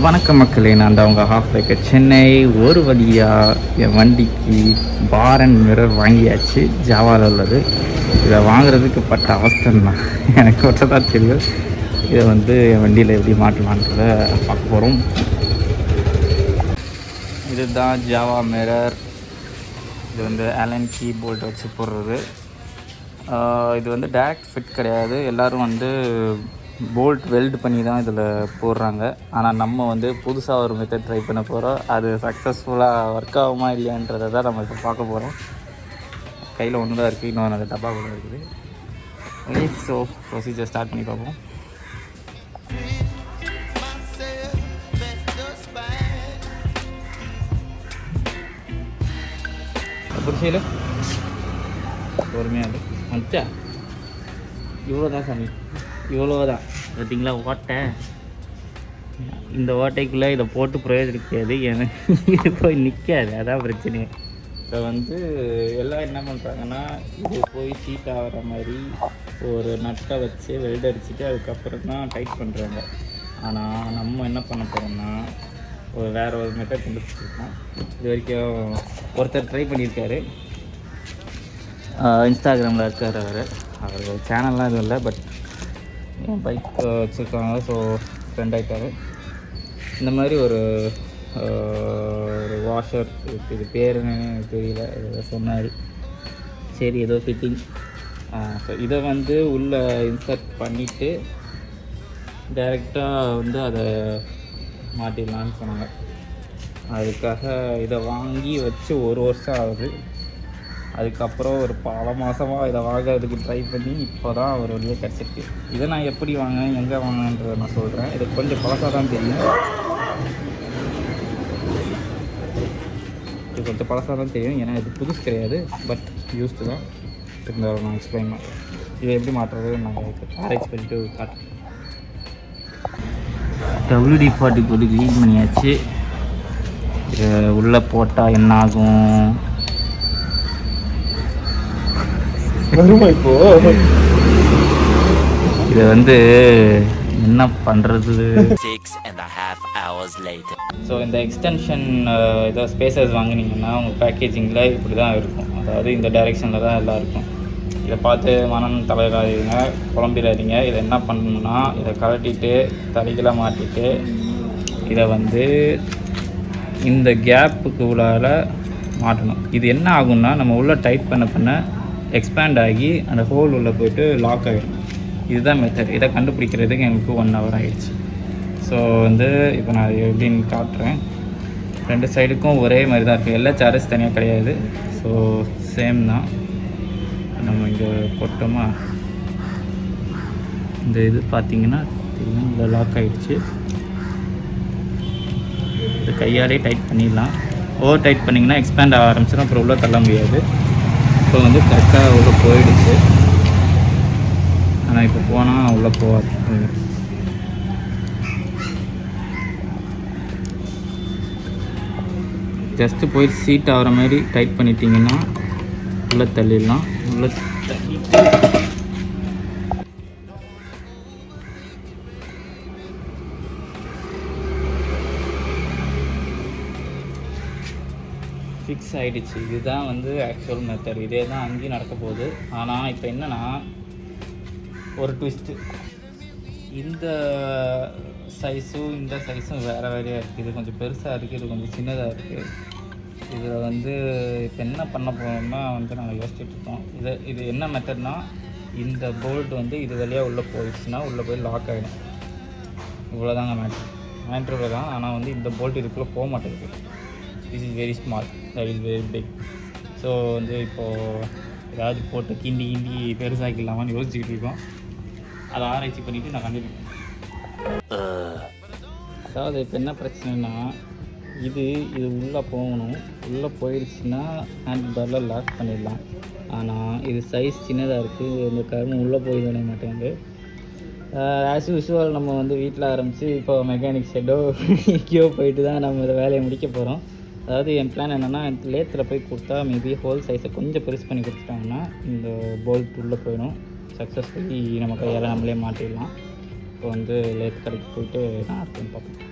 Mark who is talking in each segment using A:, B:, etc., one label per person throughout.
A: வணக்கம் மக்களே, நான் தான் உங்கள் ஹாஃப்பைக்கர் சென்னை. ஒரு வழியாக என் வண்டிக்கு பார் அண்ட் மிரர் வாங்கியாச்சு. ஜாவாவில் உள்ளது. இதை வாங்குறதுக்கு பட்ட அவஸ்தைன்னா எனக்கு ஒற்றை தான் தெரியும். இதை என் வண்டியில் எப்படி மாட்டலான்றத பார்க்க போகிறோம். இதுதான் ஜாவா மிரர். இது ஆலன் கீ போல்ட் வச்சு போடுறது. இது டைரக்ட் ஃபிட் கிடையாது. எல்லோரும் போல்ட் வெல்டு பண்ணி தான் இதில் போடுறாங்க. ஆனால் நம்ம புதுசாக ஒரு மெத்தட் ட்ரை பண்ண போகிறோம். அது சக்ஸஸ்ஃபுல்லாக ஒர்க் ஆகுமா இல்லையான்றதை தான் நம்ம இப்போ பார்க்க போகிறோம். கையில் ஒன்று தான் இருக்குது, இன்னொன்று அந்த டப்பா கூட இருக்குது. ஓகே, ஸோ ப்ரொசீஜர் ஸ்டார்ட் பண்ணி பார்ப்போம். புரிச்சையில் பொறுமையாக வந்துச்சா? இவ்வளோ தான் சாமி, இவ்வளோ தான். பார்த்தீங்களா ஓட்டை? இந்த ஓட்டைக்குள்ளே இதை போட்டு பிரயோஜனம் கிடையாது. எனக்கு இது போய் நிற்காது, அதான் பிரச்சனையே. இப்போ எல்லாம் என்ன பண்ணுறாங்கன்னா, இது போய் சீட் ஆகிற மாதிரி ஒரு நட்டை வச்சு வெல்ட் அடிச்சுட்டு அதுக்கப்புறம் தான் டைட் பண்ணுறாங்க. ஆனால் நம்ம என்ன பண்ண போகிறோம்னா, வேறு ஒரு மெத்தட் கண்டுபிடிச்சிருக்கோம். இது வரைக்கும் ஒருத்தர் ட்ரை பண்ணியிருக்காரு, இன்ஸ்டாகிராமில் இருக்கார். அவர் சேனல்லாம் எதுவும் இல்லை, பட் என் பைக் வச்சுருக்காங்க. ஸோ ஃப்ரெண்ட் ஆகிட்டார். இந்த மாதிரி ஒரு வாஷர் இருக்குது. இது பேருன்னு தெரியல, இதை சொன்னார். சரி, ஏதோ ஃபிட்டிங். ஸோ இதை உள்ளே இன்சர்ட் பண்ணிவிட்டு டைரெக்டாக அதை மாட்டிடலான்னு சொன்னாங்க. அதுக்காக இதை வாங்கி வச்சு 1 வருஷம் ஆகுது. அதுக்கப்புறம் ஒரு பல மாதமாக இதை வாங்கிறதுக்கு ட்ரை பண்ணி இப்போ தான் ஒரு வழியாக கிடச்சிருக்கு. இதை நான் எப்படி வாங்கினேன், எங்கே வாங்கினேன்றதை நான் சொல்கிறேன். இது கொஞ்சம் பழசாக தான் தெரியும். இது கொஞ்சம் பழசாக தான் தெரியும், ஏன்னா இது புதுசு கிடையாது, பட் யூஸ்டு தான். இருந்தாலும் நான் எக்ஸ்பிளைன் பண்ணுறேன். இதை எப்படி மாற்றுறது நான் ஆராய்ச்சி பண்ணிட்டு காட்டுறேன். WD-40 போட்டு க்ளீன் பண்ணியாச்சு. இதை உள்ளே போட்டால் என்ன ஆகும்? இப்போ இது என்ன பண்ணுறது? 6.5 hours later. ஸோ இந்த எக்ஸ்டென்ஷன் ஏதோ ஸ்பேசஸ் வாங்கினீங்கன்னா உங்கள் பேக்கேஜிங்கில் இப்படி தான் இருக்கும். அதாவது இந்த டைரெக்ஷனில் தான் எல்லாம் இருக்கும். இதை பார்த்து மனம் தலையிடாதீங்க, குழம்பிடாதீங்க. இதை என்ன பண்ணணும்னா, இதை கழட்டிட்டு தலைகளை மாட்டிட்டு இதை இந்த கேப்புக்கு உள்ளால மாட்டணும். இது என்ன ஆகும்னா, நம்ம உள்ளே டைட் பண்ண எக்ஸ்பேண்ட் ஆகி அந்த ஹோல் உள்ளே போய்ட்டு லாக் ஆகிடும். இதுதான் மெத்தட். இதை கண்டுபிடிக்கிறதுக்கு எனக்கு 1 hour ஆகிடுச்சு. ஸோ இப்போ நான் எப்படின்னு காட்டுறேன். 2 சைடுக்கும் ஒரே மாதிரி தான் இருக்குது. எல்லா சார்ஜஸ் தனியாக கிடையாது. ஸோ சேம் தான். நம்ம இங்கே போட்டோமா, இந்த இது பார்த்திங்கன்னா தெரியும், இதில் லாக் ஆகிடுச்சு. இது கையாலே டைட் பண்ணிடலாம். ஓவர் டைட் பண்ணிங்கன்னா எக்ஸ்பேண்ட் ஆக ஆரம்பிச்சிடும், அப்புறம் உள்ளே தள்ள முடியாது. இப்போ கரெக்டாக உள்ளே போயிடுச்சு. ஆனால் இப்போ போனால் உள்ளே போகாது. ஜஸ்ட்டு போய் சீட் ஆகிற மாதிரி டைட் பண்ணிட்டீங்கன்னா உள்ளே தள்ளிடலாம். உள்ளே தள்ளிட்டு ஃபிக்ஸ் ஆகிடுச்சு. இதுதான் ஆக்சுவல் மெத்தட். இதே தான் அங்கேயும் நடக்க போகுது. ஆனால் இப்போ என்னென்னா, ஒரு ட்விஸ்ட்டு. இந்த சைஸும் இந்த சைஸும் வேறு வேறையாக இருக்குது. இது கொஞ்சம் பெருசாக இருக்குது, இது கொஞ்சம் சின்னதாக இருக்குது. இதில் இப்போ என்ன பண்ண போகிறோம்னா நாங்கள் யோசிச்சுட்ருக்கோம். இது என்ன மெத்தட்னா, இந்த போல்ட் இது வழியாக உள்ளே போயிடுச்சுன்னா உள்ளே போய் லாக் ஆகிடும். இவ்வளோதாங்க மேட்ரு தான். ஆனால் இந்த போல்ட் இதுக்குள்ளே போக மாட்டேங்குது. This is very small, that is very big. So இப்போது ஏதாவது போட்டு கிண்டி பெருசாக்கிடலாமான்னு யோசிச்சுக்கிட்டு இருக்கோம். அதை ஆராய்ச்சி பண்ணிவிட்டு நான் கண்டிப்பாக. அதாவது இப்போ என்ன பிரச்சனைனா, இது உள்ளே போகணும். உள்ளே போயிடுச்சுன்னா ஹேண்ட் பாரில் லாக் பண்ணிடலாம். ஆனால் இது சைஸ் சின்னதாக இருக்குது. இந்த கரும்பு உள்ளே போய் விட மாட்டேங்குது. ஆஸ் யூஸ்வல் நம்ம வீட்டில் ஆரம்பித்து இப்போ மெக்கானிக் ஷெட்டோ எங்கேயோ போயிட்டு தான் நம்ம இதை வேலையை முடிக்க போகிறோம். அதாவது என் பிளான் என்னென்னா, லேத்தில் போய் கொடுத்தா மேபி ஹோல் சைஸை கொஞ்சம் பெருசு பண்ணி கொடுத்துட்டாங்கன்னா இந்த போல்ட் உள்ளே போயிடும். சக்ஸஸ்ஃபுல்லி நம்ம கையால் நம்மளே மாட்டிடலாம். இப்போ லேத் கடைக்கு போயிட்டு நான் இருக்குன்னு பார்ப்போம்.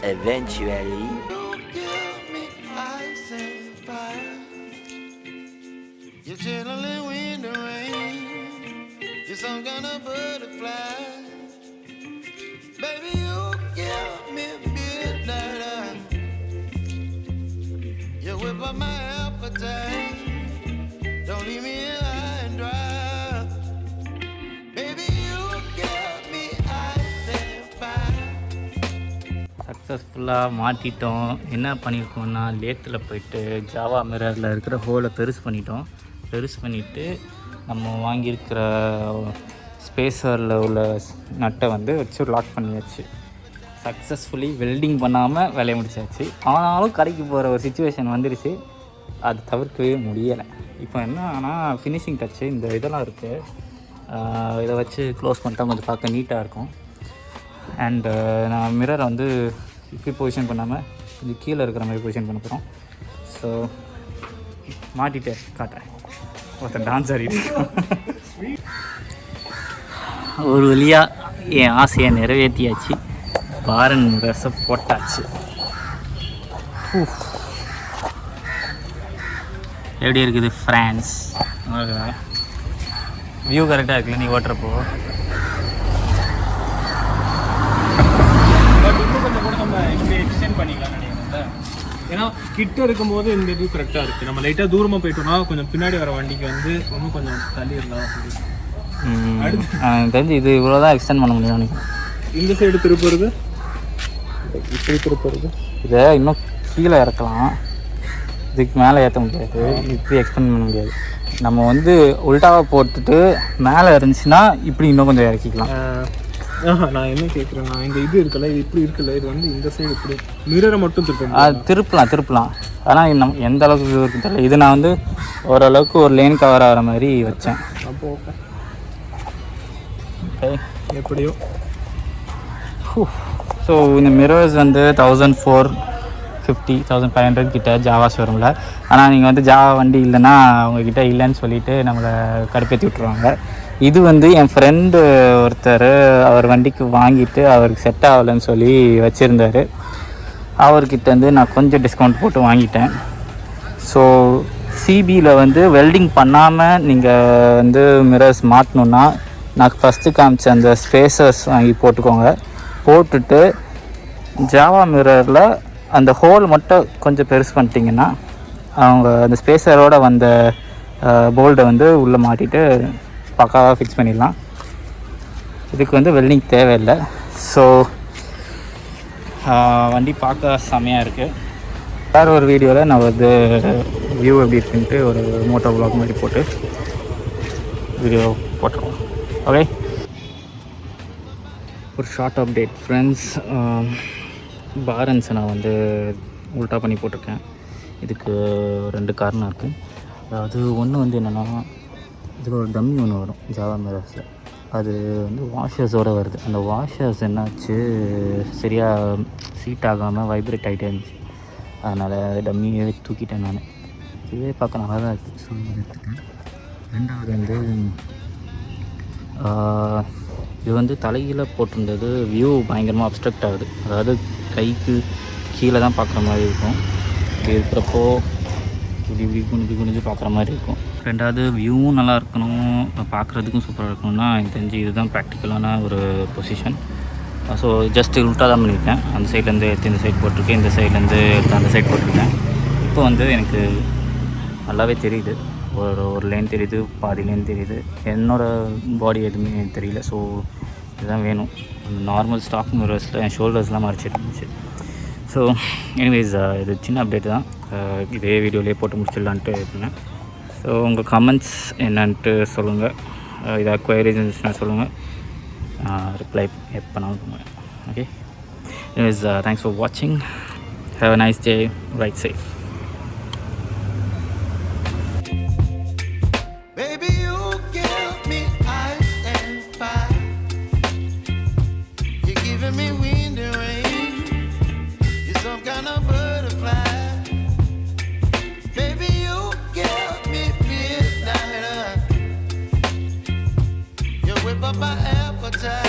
B: eventually.
C: You're chilling in the rain. You're some kind of butterfly. Baby, you give me midnight. You whip up my appetite. Don't leave me high and dry. Baby, you give me ice and fire.
A: சக்ஸஸ்ஃபுல்லாக மாட்டிட்டோம். என்ன பண்ணியிருக்கோம்னா லேத்தில் போயிட்டு Java மிரரில் இருக்கிற ஹோலை பெருசு பண்ணிவிட்டு நம்ம வாங்கியிருக்கிற ஸ்பேஸரில் உள்ள நட்டை வந்து வச்சு லாக் பண்ணியாச்சு. சக்ஸஸ்ஃபுல்லி வெல்டிங் பண்ணாமல் வேலையை முடிச்சாச்சு. ஆனாலும் கடைக்கு போகிற ஒரு சுச்சுவேஷன் வந்துடுச்சு. அது தவிர்க்கவே முடியலை. இப்போ என்ன ஆனால் ஃபினிஷிங் டச்சு இந்த இதெல்லாம் இருக்குது. இதை வச்சு க்ளோஸ் பண்ணிட்டா கொஞ்சம் பார்க்க நீட்டாக இருக்கும். அண்டு நான் மிரரை வந்து இப்படி பொசிஷன் பண்ணாமல் கொஞ்சம் கீழே இருக்கிற மாதிரி பொசிஷன் பண்ண போகிறோம். ஸோ மாட்டிட்டு காட்டுறேன். ஒருத்தன் டான்ஸ் ஆடிட்டு ஒரு வழியாக என் ஆசையை நிறைவேற்றியாச்சு. பாரன் மிரர்ஸை போட்டாச்சு. எப்படி இருக்குது ஃப்ரான்ஸ்? வியூ கரெக்டாக இருக்குல்ல நீ ஓட்டுறப்போ?
D: பண்ணிக்கலாம் நினைக்கிறேன். ஏன்னா கிட்ட இருக்கும்போது இந்த வியூ கரெக்டாக இருக்குது. நம்ம லைட்டாக தூரமாக போயிட்டோம்னா கொஞ்சம் பின்னாடி வர வண்டிக்கு வந்து ரொம்ப கொஞ்சம் தள்ளி இருந்தாலும்
A: எனக்கு தெரிஞ்சு இது இவ்வளோ தான் எக்ஸ்டெண்ட் பண்ண முடியும் நினைக்கிறேன்.
D: இந்த சைடு திருப்புறது, இப்படி திருப்புறது,
A: இதை இன்னும் கீழே இறக்கலாம். இதுக்கு மேலே ஏற்ற முடியாது, இப்படி எக்ஸ்டெண்ட் பண்ண முடியாது. நம்ம வந்து உல்டாவாக போட்டுட்டு மேலே இருந்துச்சுன்னா இப்படி இன்னும் கொஞ்சம் இறக்கிக்கலாம்.
D: நான் என்ன கேட்குறேன்னா இந்த இது இருக்குல்ல, இது இப்படி இருக்குல்ல, இது வந்து இந்த சைடு இப்படி மிரரை மட்டும்
A: திருப்பலாம். ஆனால் இன்னும் எந்த அளவுக்கு வியூ இருக்குன்னு தெரியல. இது நான் வந்து ஓரளவுக்கு ஒரு லேன் கவர் ஆகிற மாதிரி வச்சேன்.
D: அப்போ ஓகே எப்படியோ.
A: ஸோ இந்த மிரர்ஸ் வந்து 1450 1500 கிட்ட ஜாவா ஷோரூமில். ஆனால் நீங்கள் வந்து ஜாவா வண்டி இல்லைன்னா அவங்கக்கிட்ட இல்லைன்னு சொல்லிவிட்டு நம்மளை கடுப்பேற்றி விட்ருவாங்க. இது வந்து என் ஃப்ரெண்டு ஒருத்தர் அவர் வண்டிக்கு வாங்கிட்டு அவருக்கு செட் ஆகலைன்னு சொல்லி வச்சுருந்தார். அவர்கிட்ட வந்து நான் கொஞ்சம் டிஸ்கவுண்ட் போட்டு வாங்கிட்டேன். ஸோ சிபியில் வந்து வெல்டிங் பண்ணாமல் நீங்கள் வந்து மிரர்ஸ் மாட்டணுன்னா நான் ஃபஸ்ட்டு காமிச்ச அந்த ஸ்பேசர்ஸ் வாங்கி போட்டுக்கோங்க. போட்டுட்டு ஜாவா மிரரில் அந்த ஹோல் மட்டும் கொஞ்சம் பெருசு பண்ணிட்டீங்கன்னா அவங்க அந்த ஸ்பேசரோடு வந்த போல்டை வந்து உள்ளே மாட்டிட்டு பக்காவாக ஃபிக்ஸ் பண்ணிடலாம். இதுக்கு வந்து வெல்டிங் தேவையில்லை. ஸோ வண்டி பார்க்க செமையாக இருக்குது. வேறு ஒரு வீடியோவில் நான் வந்து வியூ எப்படி இருக்குன்ட்டு ஒரு மோட்டோ வ்ளாக் மாதிரி போட்டு வீடியோ போட்டுருவோம். ஓகே, ஒரு ஷார்ட் அப்டேட் ஃப்ரெண்ட்ஸ். பாரன்ஸை நான் வந்து உல்ட்டா பண்ணி போட்டிருக்கேன். இதுக்கு 2 காரணம் இருக்குது. அதாவது ஒன்று வந்து என்னென்னா, இதில் ஒரு டம்மி ஒன்று வரும் ஜாவா மிரர்ஸில். அது வந்து வாஷர்ஸோடு வருது. அந்த வாஷர்ஸ் என்னாச்சு, சரியாக சீட் ஆகாமல் வைப்ரேட் ஆகிட்டே இருந்துச்சு. அதனால் டம்மியே தூக்கிட்டேன் நான். இதுவே பார்க்க நல்லா தான் இருக்குது. ஸோ எடுத்துட்டேன். ரெண்டாவது வந்து இது வந்து தலைகீழ போட்டிருந்தது வியூ பயங்கரமாக அப்ஸ்ட்ரக்ட் ஆகுது. அதாவது கைக்கு கீழே தான் பார்க்குற மாதிரி இருக்கும். இப்படி இருக்கிறப்போ இப்படி குனிஞ்சு பார்க்குற மாதிரி இருக்கும். ரெண்டாவது வியூவும் நல்லா இருக்கணும், பார்க்குறதுக்கும் சூப்பராக இருக்கணும்னா எனக்கு தெரிஞ்சு இதுதான் ப்ராக்டிக்கலான ஒரு பொசிஷன். ஸோ ஜஸ்ட் உல்ட்டாக தான் பண்ணியிருக்கேன். அந்த சைட்லேருந்து எடுத்து இந்த சைட் போட்டிருக்கேன், இந்த சைட்லேருந்து எடுத்து அந்த சைட் போட்டிருக்கேன். இப்போ வந்து எனக்கு நல்லாவே தெரியுது. ஒரு லேன் தெரியுது, பாதி லேன் தெரியுது. என்னோடய பாடி எதுவுமே தெரியல. ஸோ இதுதான் வேணும். நார்மல் ஸ்டாக் மிரர்ஸில் என் ஷோல்டர்ஸ்லாம் மறைச்சிட்டு இருந்துச்சு. ஸோ எனிவேஸ் இது சின்ன அப்டேட் தான். இதே வீடியோலேயே போட்டு முடிச்சிடலான்ட்டு இருந்தேன். ஸோ உங்கள் கமெண்ட்ஸ் என்னன்ட்டு சொல்லுங்கள். இதாக குவைரிஸ் இருந்துச்சுன்னா சொல்லுங்கள். ரிப்ளை எப்போனாலும் பண்ணுவேன். ஓகே, எனிவேஸ் தேங்க்ஸ் ஃபார் வாட்சிங். Have a nice day. Right safe.
C: My appetite.